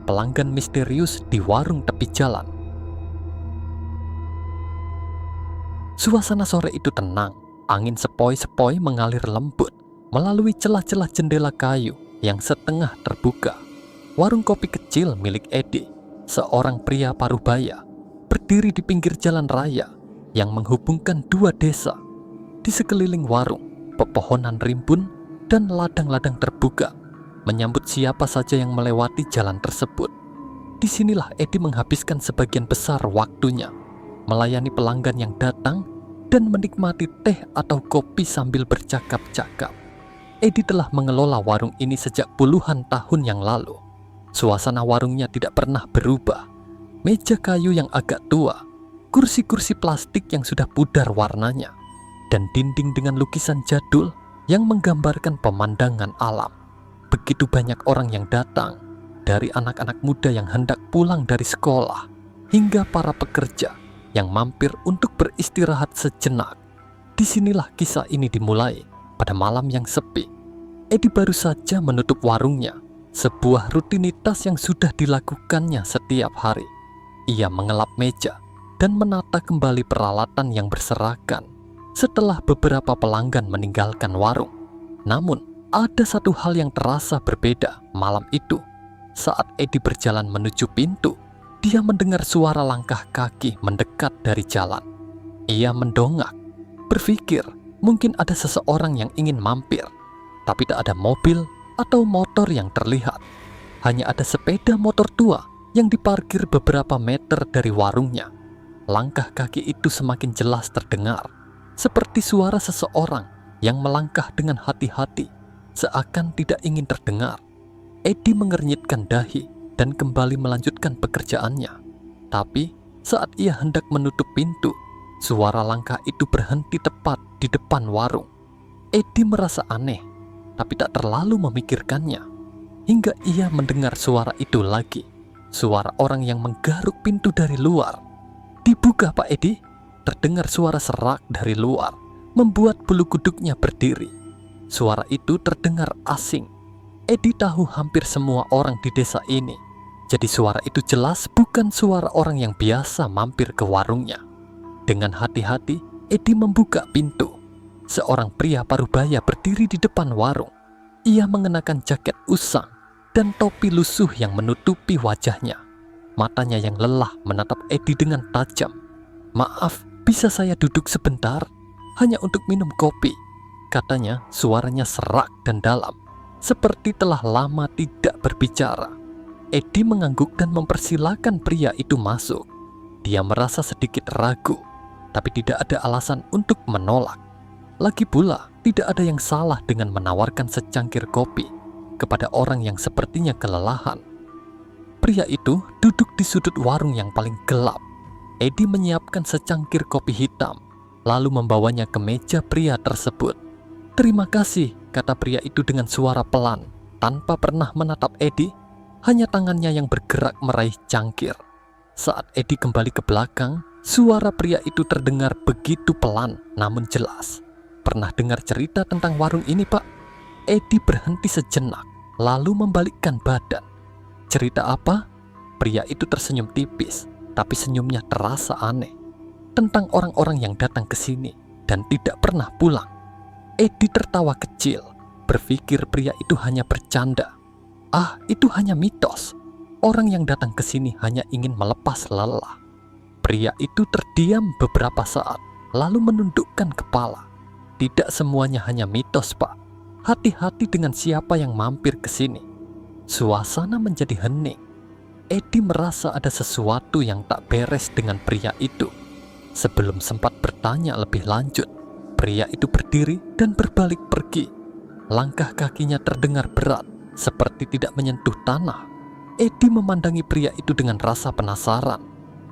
pelanggan misterius di warung tepi jalan. Suasana sore itu tenang, angin sepoi-sepoi mengalir lembut melalui celah-celah jendela kayu yang setengah terbuka. Warung kopi kecil milik Edi, seorang pria parubaya, berdiri di pinggir jalan raya yang menghubungkan dua desa. Di sekeliling warung, pepohonan rimbun dan ladang-ladang terbuka menyambut siapa saja yang melewati jalan tersebut. Disinilah Edi menghabiskan sebagian besar waktunya, melayani pelanggan yang datang dan menikmati teh atau kopi sambil bercakap-cakap. Edi telah mengelola warung ini sejak puluhan tahun yang lalu. Suasana warungnya tidak pernah berubah. Meja kayu yang agak tua, kursi-kursi plastik yang sudah pudar warnanya, dan dinding dengan lukisan jadul yang menggambarkan pemandangan alam. Begitu banyak orang yang datang, dari anak-anak muda yang hendak pulang dari sekolah, hingga para pekerja yang mampir untuk beristirahat sejenak. Disinilah kisah ini dimulai pada malam yang sepi. Edi baru saja menutup warungnya, sebuah rutinitas yang sudah dilakukannya setiap hari. Ia mengelap meja dan menata kembali peralatan yang berserakan setelah beberapa pelanggan meninggalkan warung. Namun, ada satu hal yang terasa berbeda malam itu. Saat Edi berjalan menuju pintu, dia mendengar suara langkah kaki mendekat dari jalan. Ia mendongak, berpikir mungkin ada seseorang yang ingin mampir, tapi tak ada mobil atau motor yang terlihat. Hanya ada sepeda motor tua yang diparkir beberapa meter dari warungnya. Langkah kaki itu semakin jelas terdengar, seperti suara seseorang yang melangkah dengan hati-hati, seakan tidak ingin terdengar. Edi mengernyitkan dahi dan kembali melanjutkan pekerjaannya. Tapi saat ia hendak menutup pintu, suara langkah itu berhenti tepat di depan warung. Edi merasa aneh, tapi tak terlalu memikirkannya, hingga ia mendengar suara itu lagi. Suara orang yang menggaruk pintu dari luar. "Dibuka, Pak Edi," terdengar suara serak dari luar, membuat bulu kuduknya berdiri. Suara itu terdengar asing. Edi tahu hampir semua orang di desa ini, jadi suara itu jelas bukan suara orang yang biasa mampir ke warungnya. Dengan hati-hati, Edi membuka pintu. Seorang pria parubaya berdiri di depan warung. Ia mengenakan jaket usang dan topi lusuh yang menutupi wajahnya. Matanya yang lelah menatap Edi dengan tajam. "Maaf, bisa saya duduk sebentar? Hanya untuk minum kopi," katanya. Suaranya serak dan dalam, seperti telah lama tidak berbicara. Edi mengangguk dan mempersilahkan pria itu masuk. Dia merasa sedikit ragu, tapi tidak ada alasan untuk menolak. Lagi pula, tidak ada yang salah dengan menawarkan secangkir kopi kepada orang yang sepertinya kelelahan. Pria itu duduk di sudut warung yang paling gelap. Edi menyiapkan secangkir kopi hitam, lalu membawanya ke meja pria tersebut. "Terima kasih," kata pria itu dengan suara pelan, tanpa pernah menatap Edi. Hanya tangannya yang bergerak meraih cangkir. Saat Edi kembali ke belakang, suara pria itu terdengar begitu pelan namun jelas. "Pernah dengar cerita tentang warung ini, Pak?" Edi berhenti sejenak, lalu membalikkan badan. "Cerita apa?" Pria itu tersenyum tipis, tapi senyumnya terasa aneh. "Tentang orang-orang yang datang ke sini dan tidak pernah pulang." Edi tertawa kecil, berpikir pria itu hanya bercanda. Itu hanya mitos. Orang yang datang ke sini hanya ingin melepas lelah. Pria itu terdiam beberapa saat, lalu menundukkan kepala. "Tidak semuanya hanya mitos, Pak. Hati-hati dengan siapa yang mampir ke sini." Suasana menjadi hening. Edi merasa ada sesuatu yang tak beres dengan pria itu. Sebelum sempat bertanya lebih lanjut, pria itu berdiri dan berbalik pergi. Langkah kakinya terdengar berat, seperti tidak menyentuh tanah. Edi memandangi pria itu dengan rasa penasaran,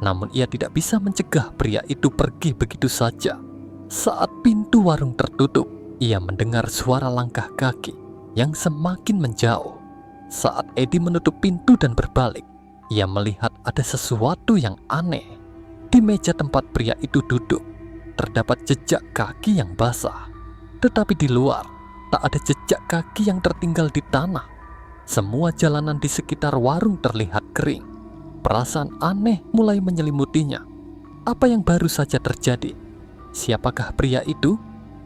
namun ia tidak bisa mencegah pria itu pergi begitu saja. Saat pintu warung tertutup, ia mendengar suara langkah kaki yang semakin menjauh. Saat Edi menutup pintu dan berbalik, ia melihat ada sesuatu yang aneh. Di meja tempat pria itu duduk, terdapat jejak kaki yang basah. Tetapi di luar, tak ada jejak kaki yang tertinggal di tanah. Semua jalanan di sekitar warung terlihat kering. Perasaan aneh mulai menyelimutinya. Apa yang baru saja terjadi? Siapakah pria itu?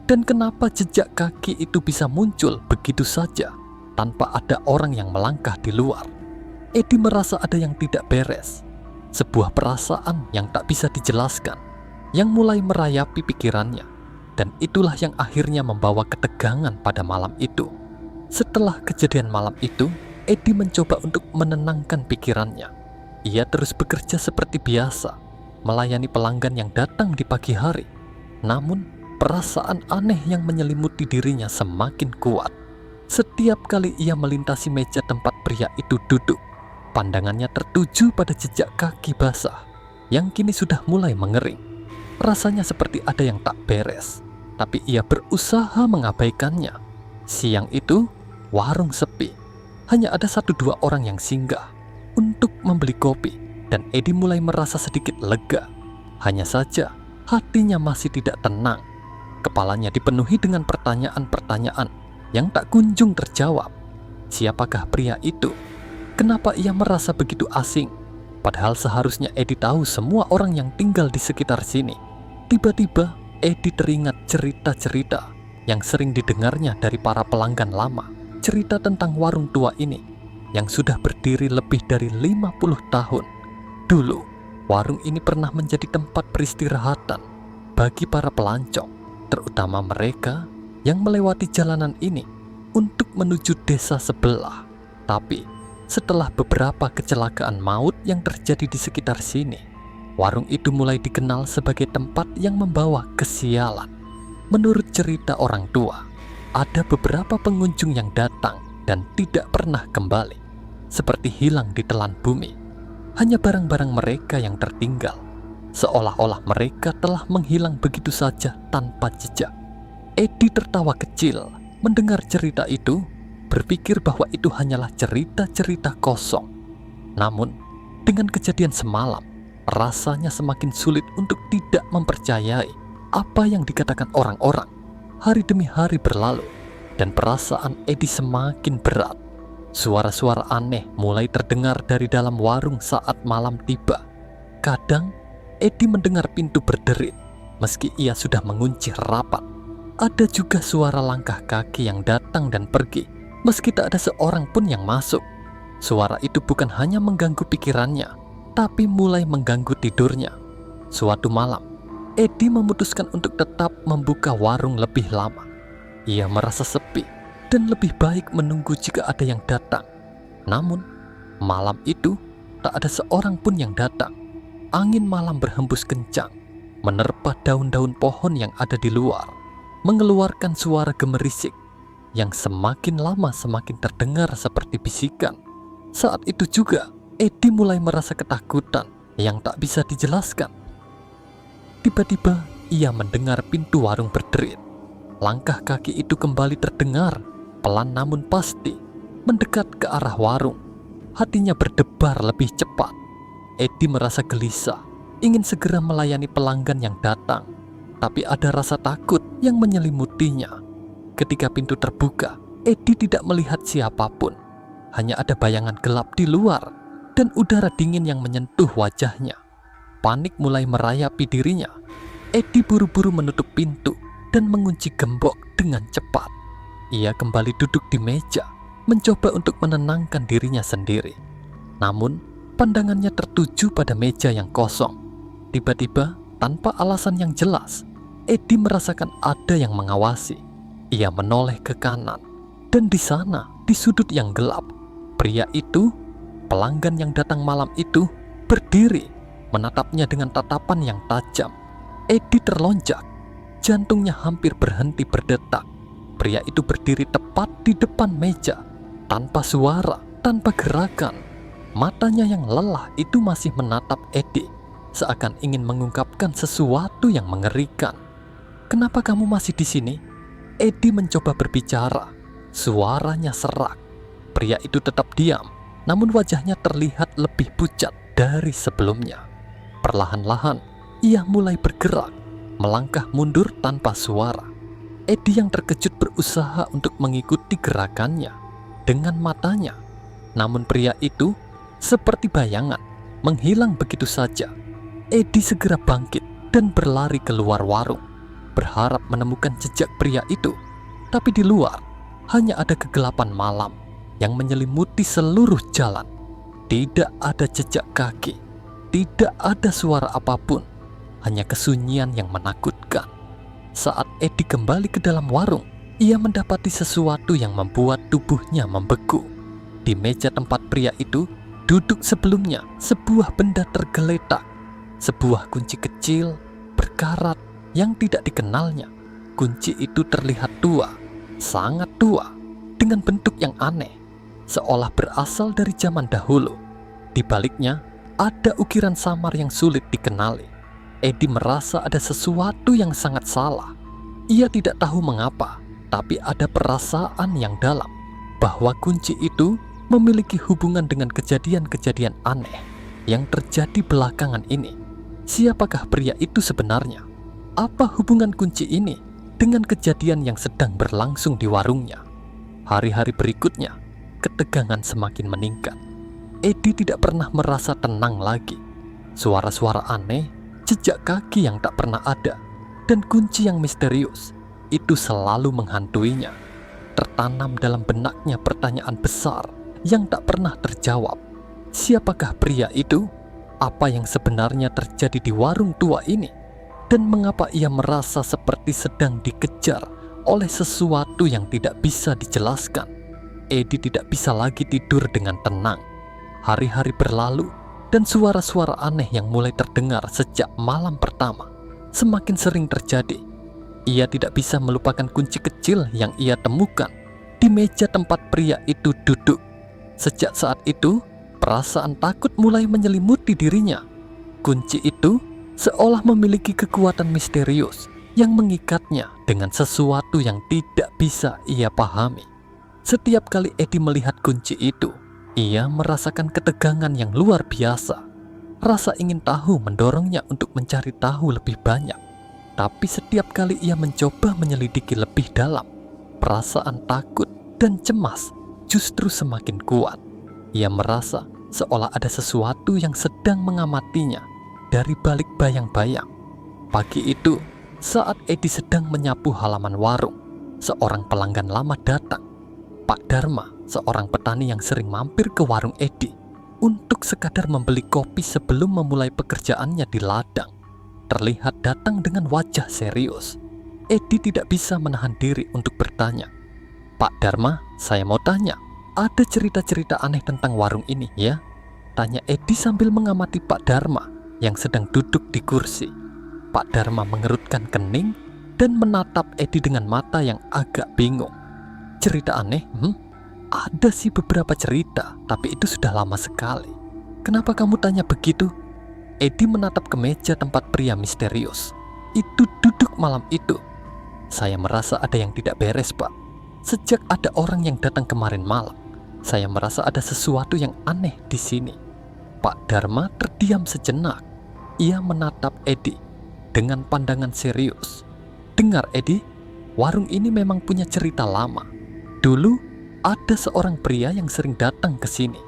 Dan kenapa jejak kaki itu bisa muncul begitu saja tanpa ada orang yang melangkah di luar? Edi merasa ada yang tidak beres. Sebuah perasaan yang tak bisa dijelaskan yang mulai merayapi pikirannya. Dan itulah yang akhirnya membawa ketegangan pada malam itu. Setelah kejadian malam itu, Edi mencoba untuk menenangkan pikirannya. Ia terus bekerja seperti biasa, melayani pelanggan yang datang di pagi hari. Namun, perasaan aneh yang menyelimuti dirinya semakin kuat. Setiap kali ia melintasi meja tempat pria itu duduk, pandangannya tertuju pada jejak kaki basah yang kini sudah mulai mengering. Rasanya seperti ada yang tak beres, tapi ia berusaha mengabaikannya. Siang itu, warung sepi. Hanya ada 1-2 orang yang singgah untuk membeli kopi, dan Edi mulai merasa sedikit lega. Hanya saja, hatinya masih tidak tenang. Kepalanya dipenuhi dengan pertanyaan-pertanyaan yang tak kunjung terjawab. Siapakah pria itu? Kenapa ia merasa begitu asing? Padahal seharusnya Edi tahu semua orang yang tinggal di sekitar sini. Tiba-tiba, Edi teringat cerita-cerita yang sering didengarnya dari para pelanggan lama. Cerita tentang warung tua ini yang sudah berdiri lebih dari 50 tahun. Dulu, warung ini pernah menjadi tempat peristirahatan bagi para pelancong, terutama mereka yang melewati jalanan ini untuk menuju desa sebelah. Tapi, setelah beberapa kecelakaan maut yang terjadi di sekitar sini, warung itu mulai dikenal sebagai tempat yang membawa kesialan. Menurut cerita orang tua, ada beberapa pengunjung yang datang dan tidak pernah kembali, seperti hilang di telan bumi. Hanya barang-barang mereka yang tertinggal, seolah-olah mereka telah menghilang begitu saja tanpa jejak. Edi tertawa kecil mendengar cerita itu, berpikir bahwa itu hanyalah cerita-cerita kosong. Namun, dengan kejadian semalam, rasanya semakin sulit untuk tidak mempercayai apa yang dikatakan orang-orang. Hari demi hari berlalu, dan perasaan Edi semakin berat. Suara-suara aneh mulai terdengar dari dalam warung saat malam tiba. Kadang, Edi mendengar pintu berderit, meski ia sudah mengunci rapat. Ada juga suara langkah kaki yang datang dan pergi, meski tak ada seorang pun yang masuk. Suara itu bukan hanya mengganggu pikirannya, tapi mulai mengganggu tidurnya. Suatu malam, Edi memutuskan untuk tetap membuka warung lebih lama. Ia merasa sepi dan lebih baik menunggu jika ada yang datang. Namun, malam itu tak ada seorang pun yang datang. Angin malam berhembus kencang, menerpa daun-daun pohon yang ada di luar, mengeluarkan suara gemerisik yang semakin lama semakin terdengar seperti bisikan. Saat itu juga, Edi mulai merasa ketakutan yang tak bisa dijelaskan. Tiba-tiba, ia mendengar pintu warung berderit. Langkah kaki itu kembali terdengar, pelan namun pasti, mendekat ke arah warung. Hatinya berdebar lebih cepat. Edi merasa gelisah, ingin segera melayani pelanggan yang datang. Tapi ada rasa takut yang menyelimutinya. Ketika pintu terbuka, Edi tidak melihat siapapun. Hanya ada bayangan gelap di luar, dan udara dingin yang menyentuh wajahnya. Panik mulai merayapi dirinya. Edi buru-buru menutup pintu dan mengunci gembok dengan cepat. Ia kembali duduk di meja, mencoba untuk menenangkan dirinya sendiri. Namun, pandangannya tertuju pada meja yang kosong. Tiba-tiba, tanpa alasan yang jelas, Edi merasakan ada yang mengawasi. Ia menoleh ke kanan, dan di sana, di sudut yang gelap, pria itu, pelanggan yang datang malam itu, berdiri, menatapnya dengan tatapan yang tajam. Edi terlonjak, jantungnya hampir berhenti berdetak. Pria itu berdiri tepat di depan meja, tanpa suara, tanpa gerakan. Matanya yang lelah itu masih menatap Edi, seakan ingin mengungkapkan sesuatu yang mengerikan. "Kenapa kamu masih di sini?" Edi mencoba berbicara. Suaranya serak. Pria itu tetap diam, namun wajahnya terlihat lebih pucat dari sebelumnya. Perlahan-lahan, ia mulai bergerak, melangkah mundur tanpa suara. Edi yang terkejut berusaha untuk mengikuti gerakannya. Dengan matanya, Namun pria itu seperti bayangan menghilang begitu saja. Edi segera bangkit dan berlari keluar warung, berharap menemukan jejak pria itu. Tapi di luar hanya ada kegelapan malam yang menyelimuti seluruh jalan. Tidak ada jejak kaki, tidak ada suara apapun, hanya kesunyian yang menakutkan. Saat Edi kembali ke dalam warung, ia mendapati sesuatu yang membuat tubuhnya membeku. Di meja tempat pria itu duduk sebelumnya sebuah benda tergeletak, sebuah kunci kecil berkarat yang tidak dikenalnya. Kunci itu terlihat tua, sangat tua, dengan bentuk yang aneh, seolah berasal dari zaman dahulu. Di baliknya ada ukiran samar yang sulit dikenali. Edi merasa ada sesuatu yang sangat salah. Ia tidak tahu mengapa, tapi ada perasaan yang dalam bahwa kunci itu memiliki hubungan dengan kejadian-kejadian aneh yang terjadi belakangan ini. Siapakah pria itu sebenarnya? Apa hubungan kunci ini dengan kejadian yang sedang berlangsung di warungnya? Hari-hari berikutnya, ketegangan semakin meningkat. Edi tidak pernah merasa tenang lagi. Suara-suara aneh, jejak kaki yang tak pernah ada, dan kunci yang misterius itu selalu menghantuinya. Tertanam dalam benaknya pertanyaan besar yang tak pernah terjawab. Siapakah pria itu? Apa yang sebenarnya terjadi di warung tua ini? Dan mengapa ia merasa seperti sedang dikejar oleh sesuatu yang tidak bisa dijelaskan? Edi tidak bisa lagi tidur dengan tenang. Hari-hari berlalu dan suara-suara aneh yang mulai terdengar sejak malam pertama semakin sering terjadi. Ia tidak bisa melupakan kunci kecil yang ia temukan di meja tempat pria itu duduk. Sejak saat itu, perasaan takut mulai menyelimuti dirinya. Kunci itu seolah memiliki kekuatan misterius yang mengikatnya dengan sesuatu yang tidak bisa ia pahami. Setiap kali Edi melihat kunci itu, ia merasakan ketegangan yang luar biasa. Rasa ingin tahu mendorongnya untuk mencari tahu lebih banyak. Tapi setiap kali ia mencoba menyelidiki lebih dalam, perasaan takut dan cemas justru semakin kuat. Ia merasa seolah ada sesuatu yang sedang mengamatinya dari balik bayang-bayang. Pagi itu, saat Edi sedang menyapu halaman warung, seorang pelanggan lama datang. Pak Dharma, seorang petani yang sering mampir ke warung Edi untuk sekadar membeli kopi sebelum memulai pekerjaannya di ladang, terlihat datang dengan wajah serius. Edi tidak bisa menahan diri untuk bertanya, "Pak Dharma, saya mau tanya, ada cerita-cerita aneh tentang warung ini ya?" Tanya Edi sambil mengamati Pak Dharma yang sedang duduk di kursi. Pak Dharma mengerutkan kening dan menatap Edi dengan mata yang agak bingung. "Cerita aneh? Ada sih beberapa cerita, tapi itu sudah lama sekali. Kenapa kamu tanya begitu?" Edi menatap ke meja tempat pria misterius itu duduk malam itu. "Saya merasa ada yang tidak beres, Pak. Sejak ada orang yang datang kemarin malam, saya merasa ada sesuatu yang aneh di sini." Pak Dharma terdiam sejenak. Ia menatap Edi dengan pandangan serius. "Dengar Edi, warung ini memang punya cerita lama. Dulu ada seorang pria yang sering datang ke sini.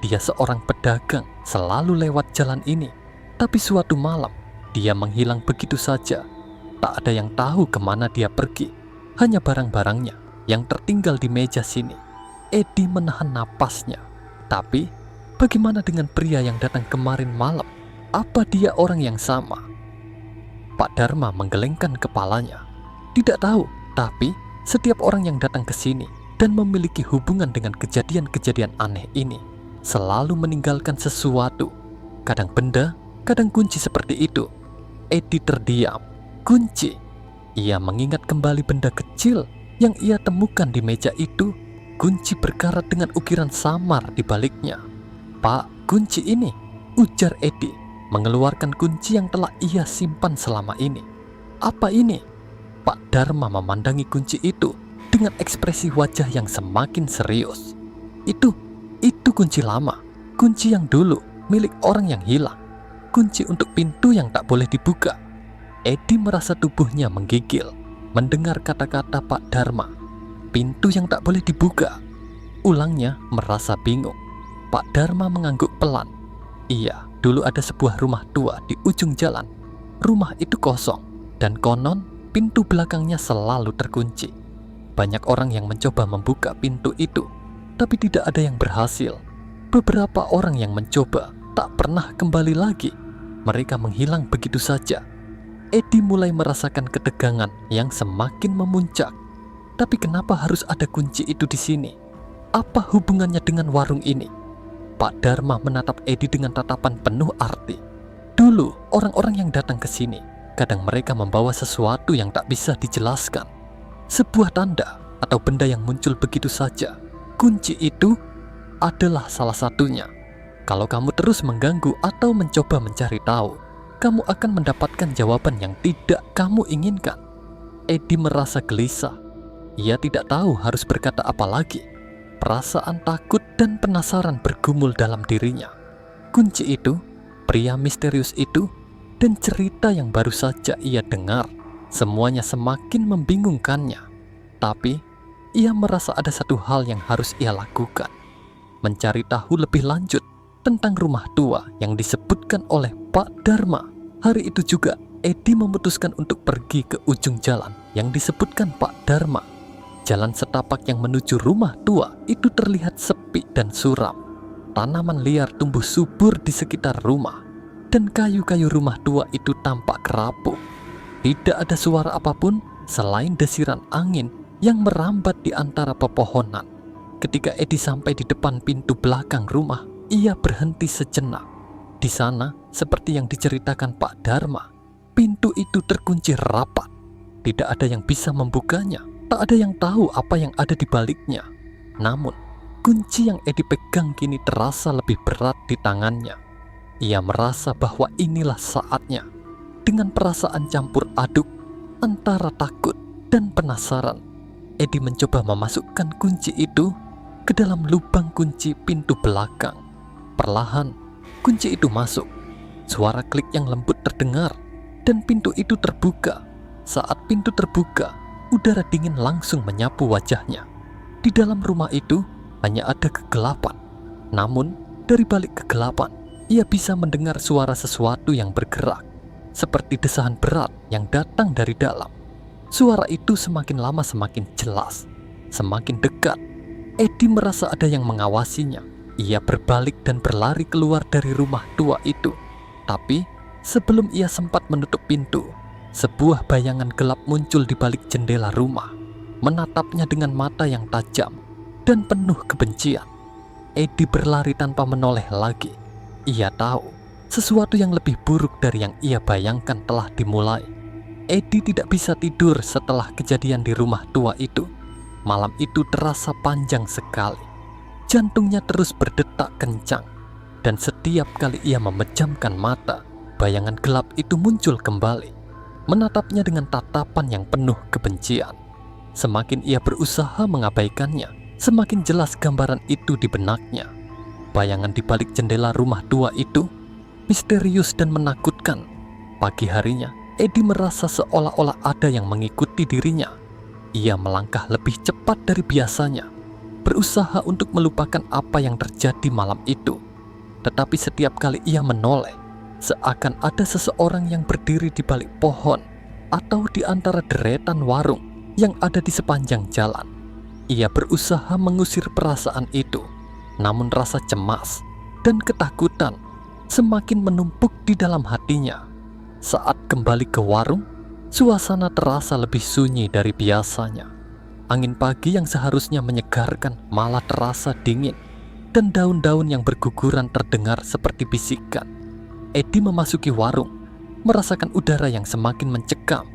Dia seorang pedagang, selalu lewat jalan ini. Tapi suatu malam, dia menghilang begitu saja. Tak ada yang tahu kemana dia pergi. Hanya barang-barangnya yang tertinggal di meja sini." Edi menahan napasnya. "Tapi, bagaimana dengan pria yang datang kemarin malam? Apa dia orang yang sama?" Pak Dharma menggelengkan kepalanya. "Tidak tahu, tapi setiap orang yang datang ke sini dan memiliki hubungan dengan kejadian-kejadian aneh ini selalu meninggalkan sesuatu. Kadang benda, kadang kunci seperti itu." Edi terdiam. Kunci. Ia mengingat kembali benda kecil yang ia temukan di meja itu. Kunci berkarat dengan ukiran samar di baliknya. "Pak, kunci ini," ujar Edi, mengeluarkan kunci yang telah ia simpan selama ini. "Apa ini?" Pak Dharma memandangi kunci itu dengan ekspresi wajah yang semakin serius. Itu kunci lama. Kunci yang dulu milik orang yang hilang. Kunci untuk pintu yang tak boleh dibuka." Edi merasa tubuhnya menggigil mendengar kata-kata Pak Dharma. Pintu yang tak boleh dibuka. Ulangnya merasa bingung. Pak Dharma mengangguk pelan. Iya, dulu ada sebuah rumah tua di ujung jalan. Rumah itu kosong, dan konon pintu belakangnya selalu terkunci. Banyak orang yang mencoba membuka pintu itu, tapi tidak ada yang berhasil. Beberapa orang yang mencoba tak pernah kembali lagi. Mereka menghilang begitu saja. Edi mulai merasakan ketegangan yang semakin memuncak. Tapi kenapa harus ada kunci itu di sini? Apa hubungannya dengan warung ini? Pak Dharma menatap Edi dengan tatapan penuh arti. Dulu, orang-orang yang datang ke sini, kadang mereka membawa sesuatu yang tak bisa dijelaskan. Sebuah tanda atau benda yang muncul begitu saja. Kunci itu adalah salah satunya. Kalau kamu terus mengganggu atau mencoba mencari tahu, kamu akan mendapatkan jawaban yang tidak kamu inginkan. Edi merasa gelisah. Ia tidak tahu harus berkata apa lagi. Perasaan takut dan penasaran bergumul dalam dirinya. Kunci itu, pria misterius itu, dan cerita yang baru saja ia dengar, semuanya semakin membingungkannya. Tapi, ia merasa ada satu hal yang harus ia lakukan. Mencari tahu lebih lanjut tentang rumah tua yang disebutkan oleh Pak Dharma. Hari itu juga, Edi memutuskan untuk pergi ke ujung jalan yang disebutkan Pak Dharma. Jalan setapak yang menuju rumah tua itu terlihat sepi dan suram. Tanaman liar tumbuh subur di sekitar rumah, dan kayu-kayu rumah tua itu tampak rapuh. Tidak ada suara apapun selain desiran angin yang merambat di antara pepohonan. Ketika Edi sampai di depan pintu belakang rumah, ia berhenti sejenak. Di sana, seperti yang diceritakan Pak Dharma, pintu itu terkunci rapat. Tidak ada yang bisa membukanya. Tak ada yang tahu apa yang ada di baliknya. Namun, kunci yang Edi pegang kini terasa lebih berat di tangannya. Ia merasa bahwa inilah saatnya. Dengan perasaan campur aduk antara takut dan penasaran, Edi mencoba memasukkan kunci itu ke dalam lubang kunci pintu belakang. Perlahan, kunci itu masuk. Suara klik yang lembut terdengar, dan pintu itu terbuka. Saat pintu terbuka, udara dingin langsung menyapu wajahnya. Di dalam rumah itu hanya ada kegelapan. Namun, dari balik kegelapan, ia bisa mendengar suara sesuatu yang bergerak, seperti desahan berat yang datang dari dalam. Suara itu semakin lama semakin jelas, semakin dekat. Edi merasa ada yang mengawasinya. Ia berbalik dan berlari keluar dari rumah tua itu. Tapi, sebelum ia sempat menutup pintu, sebuah bayangan gelap muncul di balik jendela rumah, menatapnya dengan mata yang tajam dan penuh kebencian. Edi berlari tanpa menoleh lagi. Ia tahu sesuatu yang lebih buruk dari yang ia bayangkan telah dimulai. Edi tidak bisa tidur setelah kejadian di rumah tua itu. Malam itu terasa panjang sekali. Jantungnya terus berdetak kencang, dan setiap kali ia memejamkan mata, bayangan gelap itu muncul kembali, menatapnya dengan tatapan yang penuh kebencian. Semakin ia berusaha mengabaikannya, semakin jelas gambaran itu di benaknya. Bayangan di balik jendela rumah tua itu misterius dan menakutkan. Pagi harinya, Edi merasa seolah-olah ada yang mengikuti dirinya. Ia melangkah lebih cepat dari biasanya, berusaha untuk melupakan apa yang terjadi malam itu. Tetapi setiap kali ia menoleh, seakan ada seseorang yang berdiri di balik pohon atau di antara deretan warung yang ada di sepanjang jalan. Ia berusaha mengusir perasaan itu, namun rasa cemas dan ketakutan semakin menumpuk di dalam hatinya. Saat kembali ke warung, suasana terasa lebih sunyi dari biasanya. Angin pagi yang seharusnya menyegarkan malah terasa dingin, dan daun-daun yang berguguran terdengar seperti bisikan. Edi memasuki warung, merasakan udara yang semakin mencekam.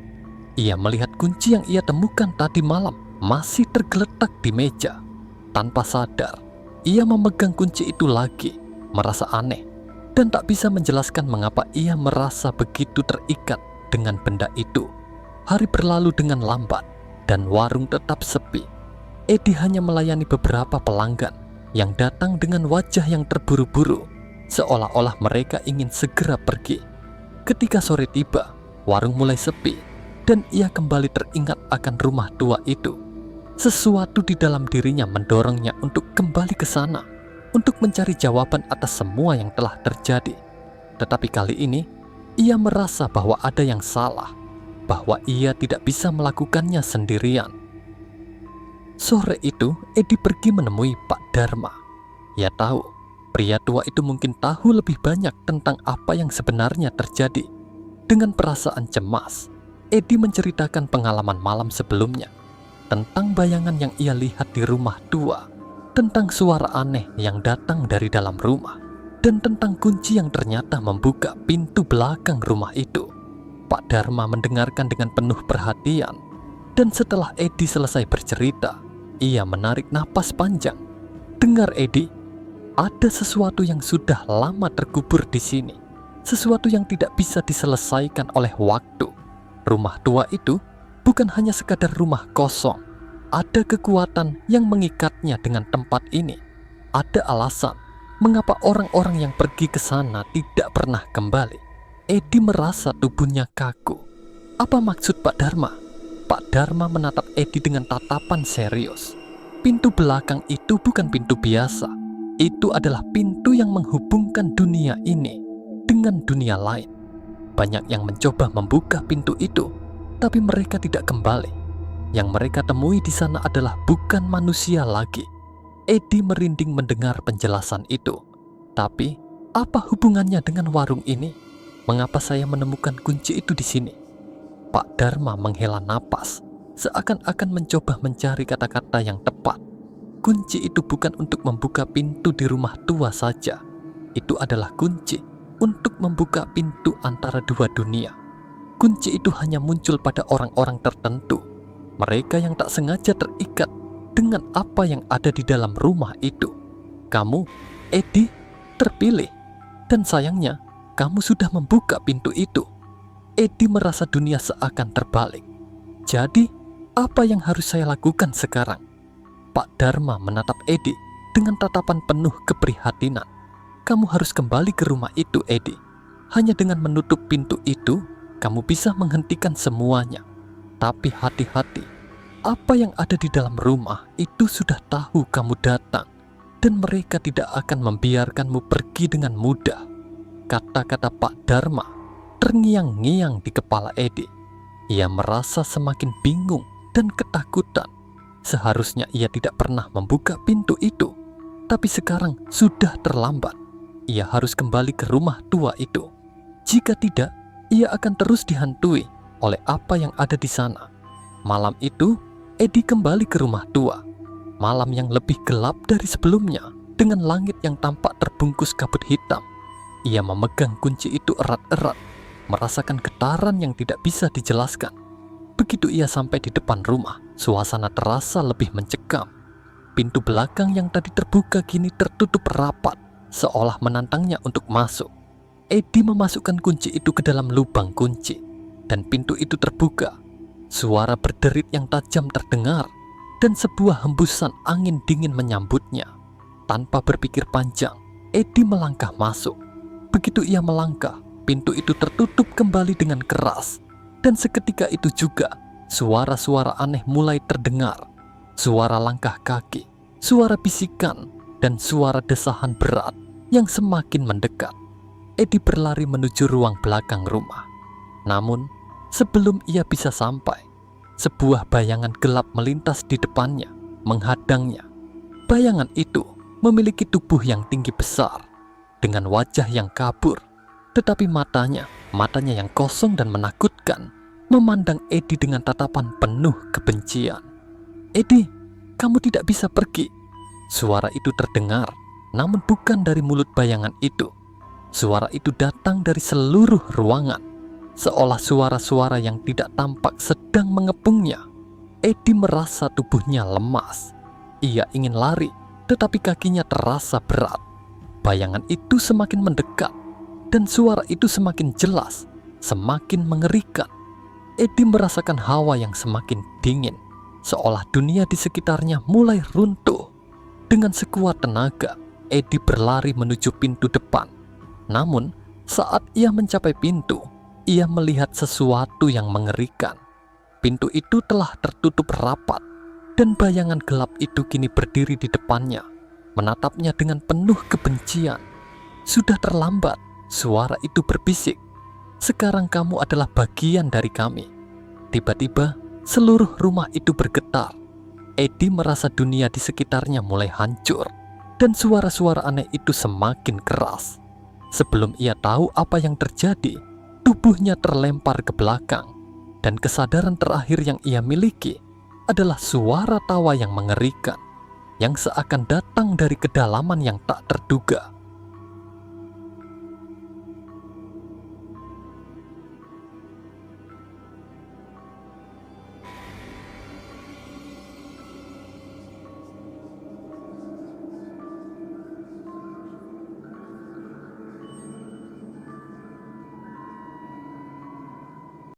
Ia melihat kunci yang ia temukan tadi malam masih tergeletak di meja. Tanpa sadar, ia memegang kunci itu lagi, merasa aneh, dan tak bisa menjelaskan mengapa ia merasa begitu terikat dengan benda itu. Hari berlalu dengan lambat, dan warung tetap sepi. Edi hanya melayani beberapa pelanggan yang datang dengan wajah yang terburu-buru, seolah-olah mereka ingin segera pergi. Ketika sore tiba, warung mulai sepi, dan ia kembali teringat akan rumah tua itu. Sesuatu di dalam dirinya mendorongnya untuk kembali ke sana, untuk mencari jawaban atas semua yang telah terjadi. Tetapi kali ini, ia merasa bahwa ada yang salah, bahwa ia tidak bisa melakukannya sendirian. Sore itu, Edi pergi menemui Pak Dharma. Ia tahu, pria tua itu mungkin tahu lebih banyak tentang apa yang sebenarnya terjadi. Dengan perasaan cemas, Edi menceritakan pengalaman malam sebelumnya, tentang bayangan yang ia lihat di rumah tua, tentang suara aneh yang datang dari dalam rumah, dan tentang kunci yang ternyata membuka pintu belakang rumah itu. Pak Dharma mendengarkan dengan penuh perhatian, dan setelah Edi selesai bercerita, ia menarik napas panjang. Dengar Edi, ada sesuatu yang sudah lama terkubur di sini, sesuatu yang tidak bisa diselesaikan oleh waktu. Rumah tua itu bukan hanya sekadar rumah kosong. Ada kekuatan yang mengikatnya dengan tempat ini. Ada alasan mengapa orang-orang yang pergi ke sana tidak pernah kembali. Edi merasa tubuhnya kaku. Apa maksud Pak Dharma? Pak Dharma menatap Edi dengan tatapan serius. Pintu belakang itu bukan pintu biasa. Itu adalah pintu yang menghubungkan dunia ini dengan dunia lain. Banyak yang mencoba membuka pintu itu, tapi mereka tidak kembali. Yang mereka temui di sana adalah bukan manusia lagi. Edi merinding mendengar penjelasan itu. Tapi, apa hubungannya dengan warung ini? Mengapa saya menemukan kunci itu di sini? Pak Dharma menghela napas, seakan-akan mencoba mencari kata-kata yang tepat. Kunci itu bukan untuk membuka pintu di rumah tua saja. Itu adalah kunci untuk membuka pintu antara dua dunia. Kunci itu hanya muncul pada orang-orang tertentu, mereka yang tak sengaja terikat dengan apa yang ada di dalam rumah itu. Kamu, Edi, terpilih, dan sayangnya kamu sudah membuka pintu itu. Edi merasa dunia seakan terbalik. Jadi, apa yang harus saya lakukan sekarang? Pak Dharma menatap Edi dengan tatapan penuh keprihatinan. Kamu harus kembali ke rumah itu, Edi. Hanya dengan menutup pintu itu, kamu bisa menghentikan semuanya. Tapi hati-hati, apa yang ada di dalam rumah itu sudah tahu kamu datang, dan mereka tidak akan membiarkanmu pergi dengan mudah. Kata-kata Pak Dharma terngiang-ngiang di kepala Edi. Ia merasa semakin bingung dan ketakutan. Seharusnya ia tidak pernah membuka pintu itu, tapi sekarang sudah terlambat. Ia harus kembali ke rumah tua itu. Jika tidak, ia akan terus dihantui oleh apa yang ada di sana. Malam itu, Edi kembali ke rumah tua. Malam yang lebih gelap dari sebelumnya, dengan langit yang tampak terbungkus kabut hitam. Ia memegang kunci itu erat-erat, merasakan getaran yang tidak bisa dijelaskan. Begitu ia sampai di depan rumah, suasana terasa lebih mencekam. Pintu belakang yang tadi terbuka kini tertutup rapat, seolah menantangnya untuk masuk. Edi memasukkan kunci itu ke dalam lubang kunci, dan pintu itu terbuka. Suara berderit yang tajam terdengar, dan sebuah hembusan angin dingin menyambutnya. Tanpa berpikir panjang, Edi melangkah masuk. Begitu ia melangkah, pintu itu tertutup kembali dengan keras. Dan seketika itu juga, suara-suara aneh mulai terdengar. Suara langkah kaki, suara bisikan, dan suara desahan berat yang semakin mendekat. Edi berlari menuju ruang belakang rumah. Namun, sebelum ia bisa sampai, sebuah bayangan gelap melintas di depannya, menghadangnya. Bayangan itu memiliki tubuh yang tinggi besar, dengan wajah yang kabur, tetapi matanya yang kosong dan menakutkan, memandang Edi dengan tatapan penuh kebencian. Edi, kamu tidak bisa pergi. Suara itu terdengar, namun bukan dari mulut bayangan itu. Suara itu datang dari seluruh ruangan, seolah suara-suara yang tidak tampak sedang mengepungnya. Edi merasa tubuhnya lemas. Ia ingin lari, tetapi kakinya terasa berat. Bayangan itu semakin mendekat, dan suara itu semakin jelas, semakin mengerikan. Edi merasakan hawa yang semakin dingin, seolah dunia di sekitarnya mulai runtuh. Dengan sekuat tenaga, Edi berlari menuju pintu depan. Namun, saat ia mencapai pintu, ia melihat sesuatu yang mengerikan. Pintu itu telah tertutup rapat. dan bayangan gelap itu kini berdiri di depannya, menatapnya dengan penuh kebencian. Sudah terlambat, suara itu berbisik. Sekarang kamu adalah bagian dari kami. Tiba-tiba, seluruh rumah itu bergetar. Eddie merasa dunia di sekitarnya mulai hancur, dan suara-suara aneh itu semakin keras. Sebelum ia tahu apa yang terjadi, tubuhnya terlempar ke belakang, dan kesadaran terakhir yang ia miliki adalah suara tawa yang mengerikan, yang seakan datang dari kedalaman yang tak terduga.